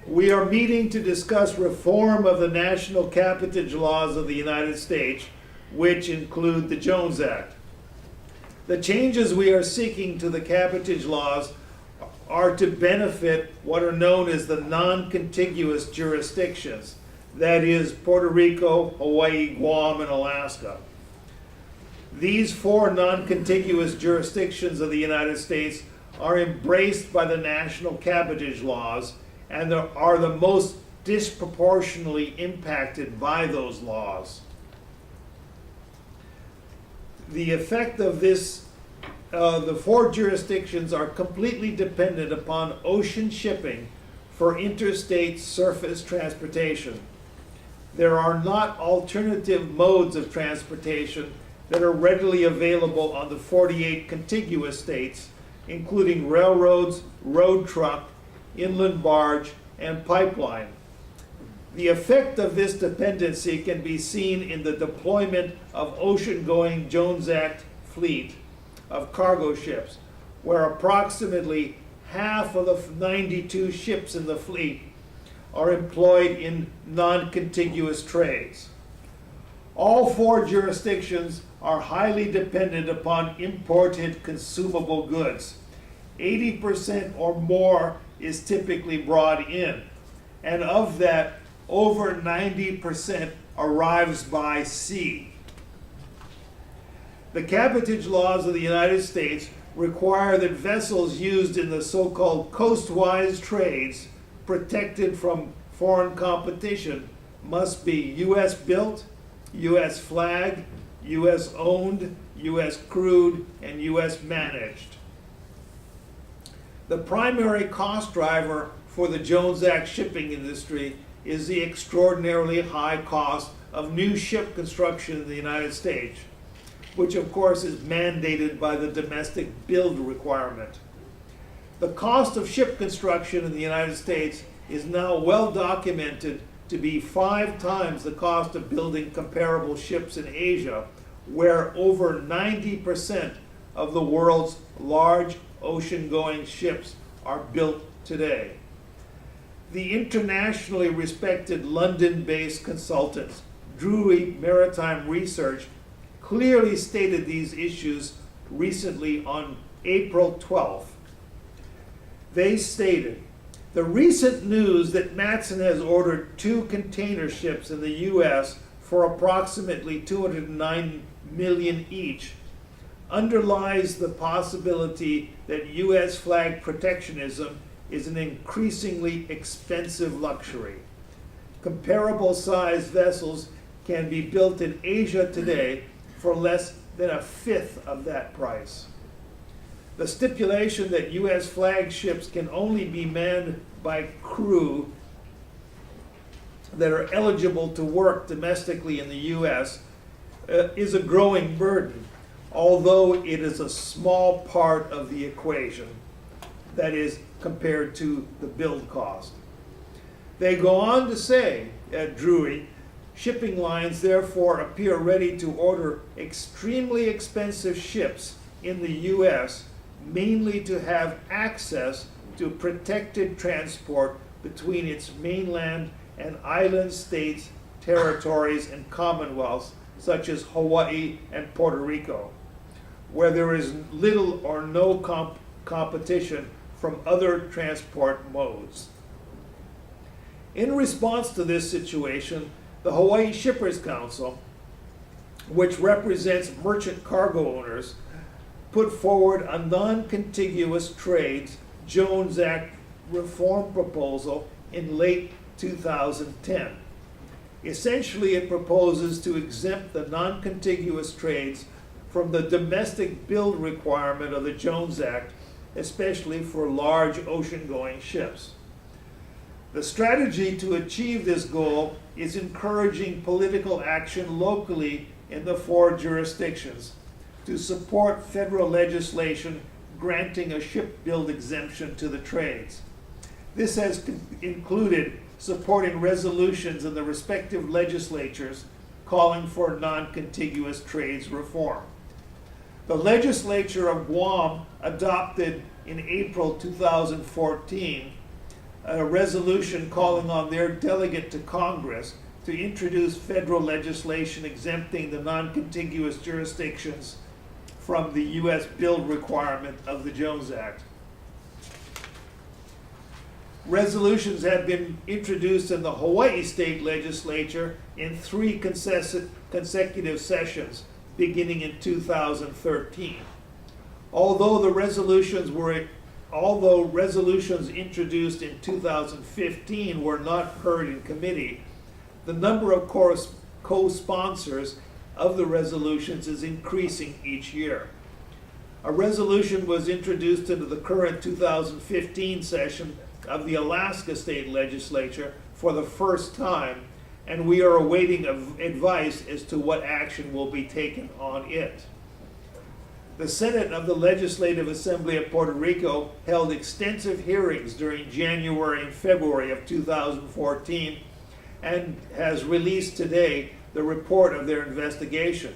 We are meeting to discuss reform of the national cabotage laws of the United States, which include the Jones Act. The changes we are seeking to the cabotage laws are to benefit what are known as the non-contiguous jurisdictions, that is, Puerto Rico, Hawaii, Guam, and Alaska. These four non-contiguous jurisdictions of the United States are embraced by the national cabotage laws and are the most disproportionately impacted by those laws. The effect of this, the four jurisdictions are completely dependent upon ocean shipping for interstate surface transportation. There are not alternative modes of transportation that are readily available on the 48 contiguous states, including railroads, road truck, inland barge, and pipeline. The effect of this dependency can be seen in the deployment of ocean-going Jones Act fleet of cargo ships, where approximately half of the 92 ships in the fleet are employed in non-contiguous trades. All four jurisdictions are highly dependent upon imported consumable goods. 80% or more is typically brought in, and of that, over 90% arrives by sea. The cabotage laws of the United States require that vessels used in the so-called coastwise trades protected from foreign competition must be U.S. built, U.S. flagged, U.S. owned, U.S. crewed, and U.S. managed. The primary cost driver for the Jones Act shipping industry is the extraordinarily high cost of new ship construction in the United States, which of course is mandated by the domestic build requirement. The cost of ship construction in the United States is now well documented to be 5 times the cost of building comparable ships in Asia, where over 90% of the world's large ocean-going ships are built today. The internationally respected London-based consultants, Drewry Maritime Research, clearly stated these issues recently on April 12th. They stated, "The recent news that Matson has ordered 2 container ships in the U.S. for approximately $209 million each underlies the possibility that U.S. flag protectionism is an increasingly expensive luxury. Comparable sized vessels can be built in Asia today for less than 1/5 of that price. The stipulation that U.S. flagships can only be manned by crew that are eligible to work domestically in the U.S. Is a growing burden, although it is a small part of the equation, that is, compared to the build cost." They go on to say at Drewry, shipping lines therefore appear ready to order extremely expensive ships in the U.S. mainly to have access to protected transport between its mainland and island states, territories, and commonwealths such as Hawaii and Puerto Rico, where there is little or no competition from other transport modes. In response to this situation, the Hawaii Shippers Council, which represents merchant cargo owners, put forward a non-contiguous trades Jones Act reform proposal in late 2010. Essentially, it proposes to exempt the non-contiguous trades from the domestic build requirement of the Jones Act, especially for large ocean-going ships. The strategy to achieve this goal is encouraging political action locally in the 4 jurisdictions to support federal legislation granting a ship build exemption to the trades. This has included supporting resolutions in the respective legislatures calling for non-contiguous trades reform. The legislature of Guam adopted in April 2014 a resolution calling on their delegate to Congress to introduce federal legislation exempting the non-contiguous jurisdictions from the U.S. build requirement of the Jones Act. Resolutions have been introduced in the Hawaii State Legislature in 3 consecutive sessions beginning in 2013. Although resolutions introduced in 2015 were not heard in committee, the number of co-sponsors of the resolutions is increasing each year. A resolution was introduced into the current 2015 session of the Alaska State Legislature for the first time, and we are awaiting advice as to what action will be taken on it. The Senate of the Legislative Assembly of Puerto Rico held extensive hearings during January and February of 2014 and has released today the report of their investigation.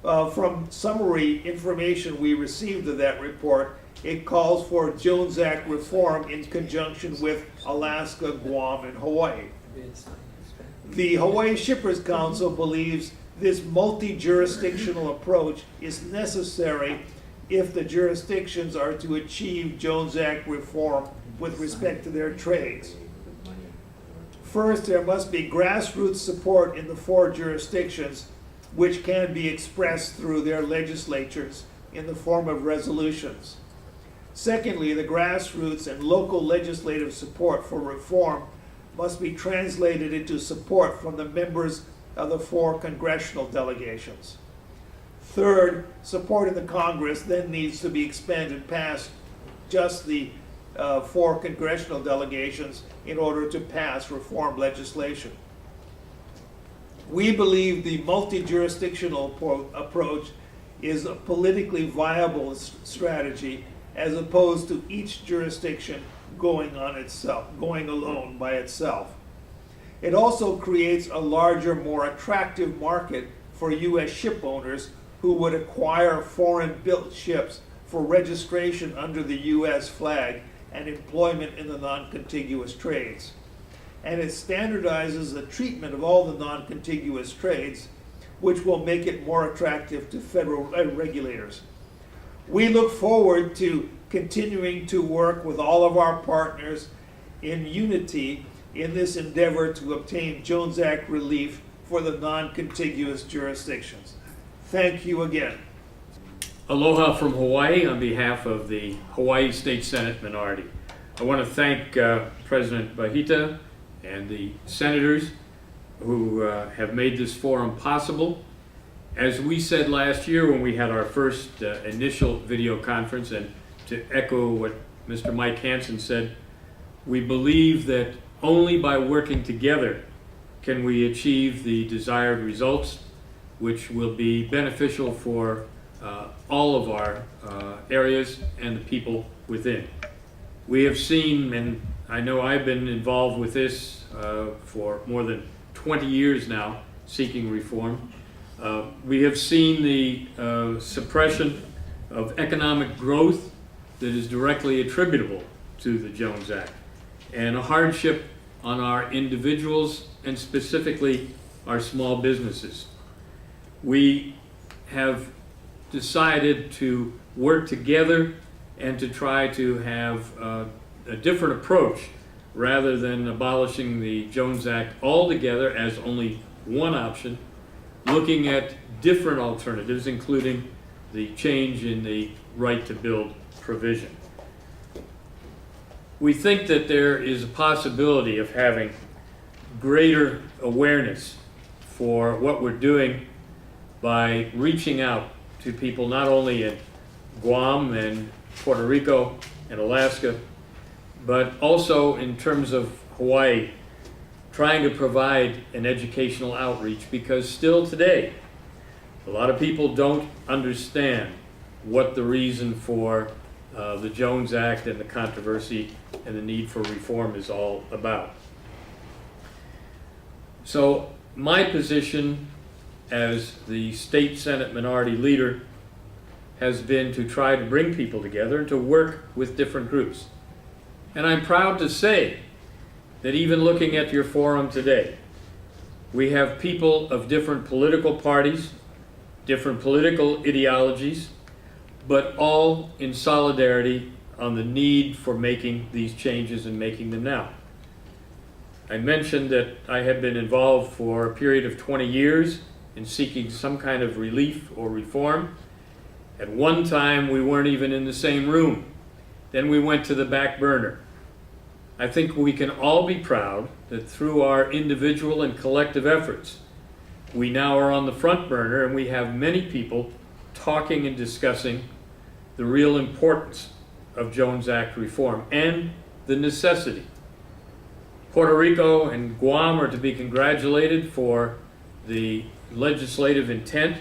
From summary information we received of that report, it calls for Jones Act reform in conjunction with Alaska, Guam, and Hawaii. The Hawaii Shippers Council believes this multi-jurisdictional approach is necessary if the jurisdictions are to achieve Jones Act reform with respect to their trades. First, there must be grassroots support in the 4 jurisdictions, which can be expressed through their legislatures in the form of resolutions. Secondly, the grassroots and local legislative support for reform must be translated into support from the members of the 4 congressional delegations. Third, support in the Congress then needs to be expanded past just the 4 congressional delegations in order to pass reform legislation. We believe the multi-jurisdictional approach is a politically viable strategy as opposed to each jurisdiction going alone by itself. It also creates a larger, more attractive market for U.S. ship owners who would acquire foreign-built ships for registration under the U.S. flag and employment in the non-contiguous trades. And it standardizes the treatment of all the non-contiguous trades, which will make it more attractive to federal regulators. We look forward to continuing to work with all of our partners in unity in this endeavor to obtain Jones Act relief for the non-contiguous jurisdictions. Thank you again. Aloha from Hawaii on behalf of the Hawaii State Senate minority. I want to thank President Bahita and the senators who have made this forum possible. As we said last year when we had our first initial video conference, and to echo what Mr. Mike Hansen said, we believe that only by working together can we achieve the desired results, which will be beneficial for all of our areas and the people within. We have seen, and I know I've been involved with this for more than 20 years now, seeking reform. We have seen the suppression of economic growth that is directly attributable to the Jones Act, and a hardship on our individuals and specifically our small businesses. We have decided to work together and to try to have a different approach rather than abolishing the Jones Act altogether as only one option, looking at different alternatives, including the change in the right to build provision. We think that there is a possibility of having greater awareness for what we're doing by reaching out to people not only in Guam and Puerto Rico and Alaska, but also in terms of Hawaii, trying to provide an educational outreach, because still today, a lot of people don't understand what the reason for the Jones Act and the controversy and the need for reform is all about. So my position as the State Senate Minority Leader has been to try to bring people together and to work with different groups. And I'm proud to say that even looking at your forum today, we have people of different political parties, different political ideologies, but all in solidarity on the need for making these changes and making them now. I mentioned that I had been involved for a period of 20 years in seeking some kind of relief or reform. At one time, we weren't even in the same room. Then we went to the back burner. I think we can all be proud that through our individual and collective efforts, we now are on the front burner and we have many people talking and discussing the real importance of Jones Act reform and the necessity. Puerto Rico and Guam are to be congratulated for the legislative intent,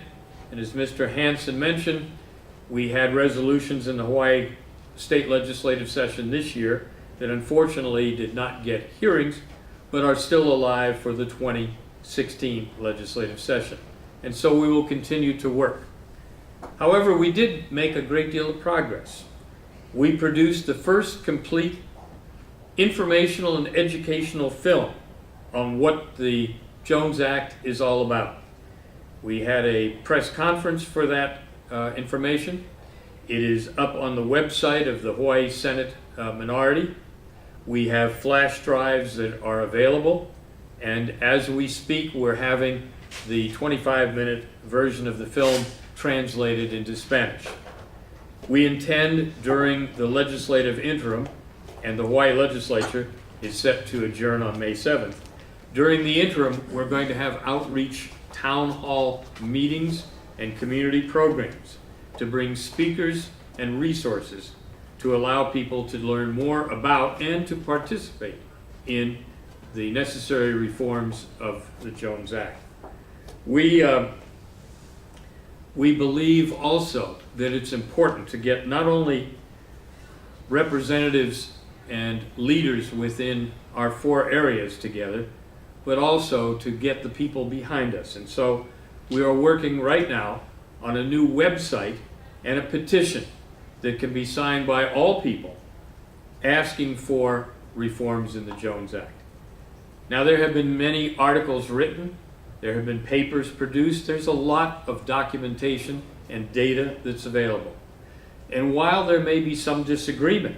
and as Mr. Hansen mentioned, we had resolutions in the Hawaii State Legislative Session this year that unfortunately did not get hearings, but are still alive for the 2016 legislative session. And so we will continue to work. However, we did make a great deal of progress. We produced the first complete informational and educational film on what the Jones Act is all about. We had a press conference for that information. It is up on the website of the Hawaii Senate minority. We have flash drives that are available, and as we speak, we're having the 25-minute version of the film translated into Spanish. We intend during the legislative interim, and the Hawaii legislature is set to adjourn on May 7th. During the interim, we're going to have outreach town hall meetings and community programs to bring speakers and resources to allow people to learn more about and to participate in the necessary reforms of the Jones Act. We believe also that it's important to get not only representatives and leaders within our 4 areas together, but also to get the people behind us. And so we are working right now on a new website and a petition that can be signed by all people asking for reforms in the Jones Act. Now, there have been many articles written, there have been papers produced, there's a lot of documentation and data that's available. And while there may be some disagreement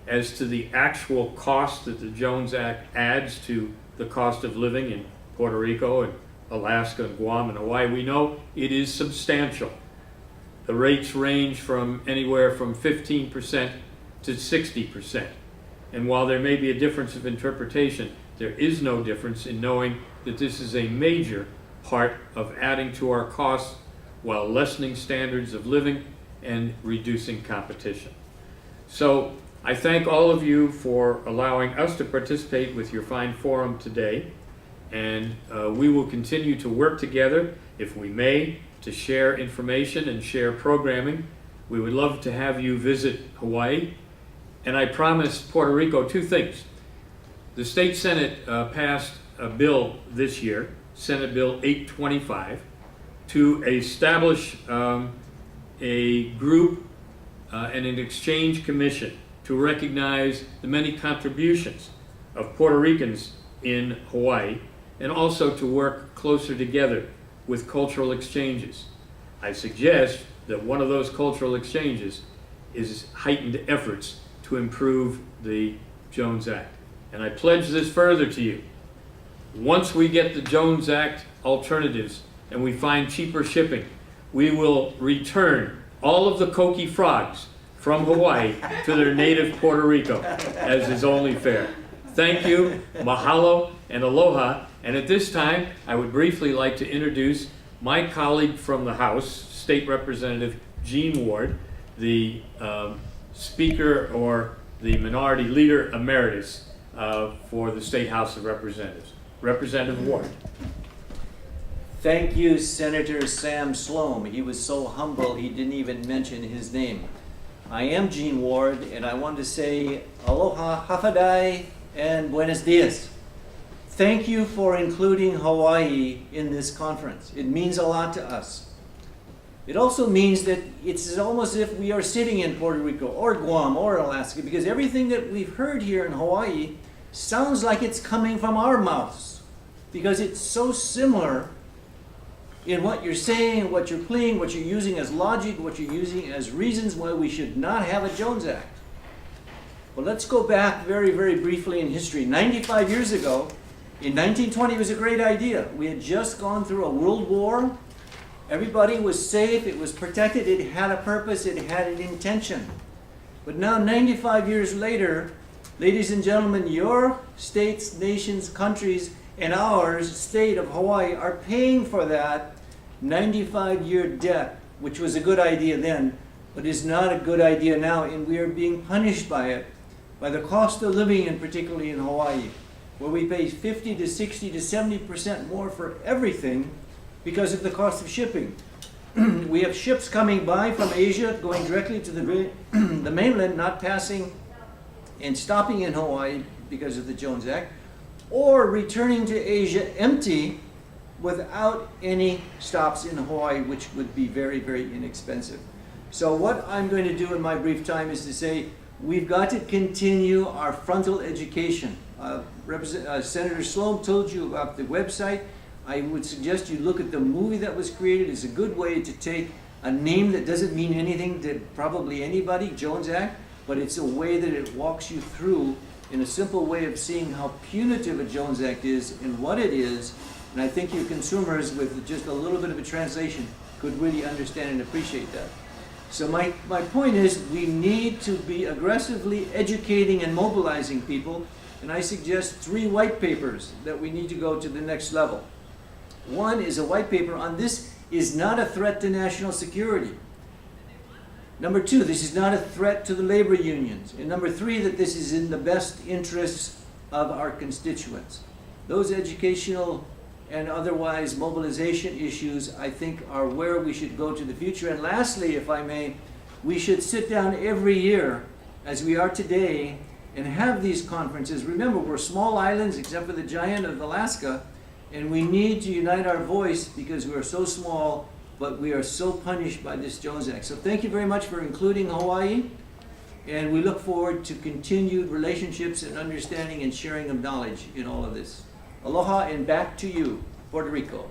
as to the actual cost that the Jones Act adds to the cost of living in Puerto Rico and Alaska and Guam and Hawaii, we know it is substantial. The rates range from anywhere from 15% to 60%. And while there may be a difference of interpretation, there is no difference in knowing that this is a major part of adding to our costs while lessening standards of living and reducing competition. So I thank all of you for allowing us to participate with your fine forum today, and we will continue to work together, if we may, to share information and share programming. We would love to have you visit Hawaii, and I promised Puerto Rico 2 things. The State Senate passed a bill this year, Senate Bill 825, to establish a group and an exchange commission to recognize the many contributions of Puerto Ricans in Hawaii, and also to work closer together with cultural exchanges. I suggest that one of those cultural exchanges is heightened efforts to improve the Jones Act. And I pledge this further to you. Once we get the Jones Act alternatives and we find cheaper shipping, we will return all of the koki frogs from Hawaii to their native Puerto Rico, as is only fair. Thank you, mahalo, and aloha. And at this time, I would briefly like to introduce my colleague from the House, State Representative Gene Ward, the Speaker or the Minority Leader Emeritus for the State House of Representatives. Representative Ward. Thank you, Senator Sam Slom. He was so humble he didn't even mention his name. I am Gene Ward, and I want to say aloha, hafadai, and buenos dias. Thank you for including Hawaii in this conference. It means a lot to us. It also means that it's almost as if we are sitting in Puerto Rico or Guam or Alaska, because everything that we've heard here in Hawaii sounds like it's coming from our mouths, because it's so similar in what you're saying, what you're pleading, what you're using as logic, what you're using as reasons why we should not have a Jones Act. Well, let's go back very, very briefly in history. 95 years ago, in 1920, it was a great idea. We had just gone through a world war. Everybody was safe, it was protected, it had a purpose, it had an intention. But now, 95 years later, ladies and gentlemen, your states, nations, countries, and ours, state of Hawaii, are paying for that 95-year debt, which was a good idea then, but is not a good idea now, and we are being punished by it, by the cost of living, and particularly in Hawaii, where we pay 50 to 60 to 70% more for everything because of the cost of shipping. We have ships coming by from Asia, going directly to the mainland, not passing and stopping in Hawaii because of the Jones Act, or returning to Asia empty without any stops in Hawaii, which would be very, very inexpensive. So what I'm going to do in my brief time is to say, we've got to continue our frontal education. Senator Slom told you about the website. I would suggest you look at the movie that was created. It's a good way to take a name that doesn't mean anything to probably anybody, Jones Act, but it's a way that it walks you through in a simple way of seeing how punitive a Jones Act is and what it is. And I think your consumers, with just a little bit of a translation, could really understand and appreciate that. So my point is, we need to be aggressively educating and mobilizing people, and I suggest 3 white papers that we need to go to the next level. One is a white paper on this is not a threat to national security. Number 2, this is not a threat to the labor unions. And number 3, that this is in the best interests of our constituents. Those educational and otherwise mobilization issues, I think, are where we should go to the future. And lastly, if I may, we should sit down every year, as we are today, and have these conferences. Remember, we're small islands except for the giant of Alaska, and we need to unite our voice because we are so small, but we are so punished by this Jones Act. So thank you very much for including Hawaii, and we look forward to continued relationships and understanding and sharing of knowledge in all of this. Aloha, and back to you, Puerto Rico.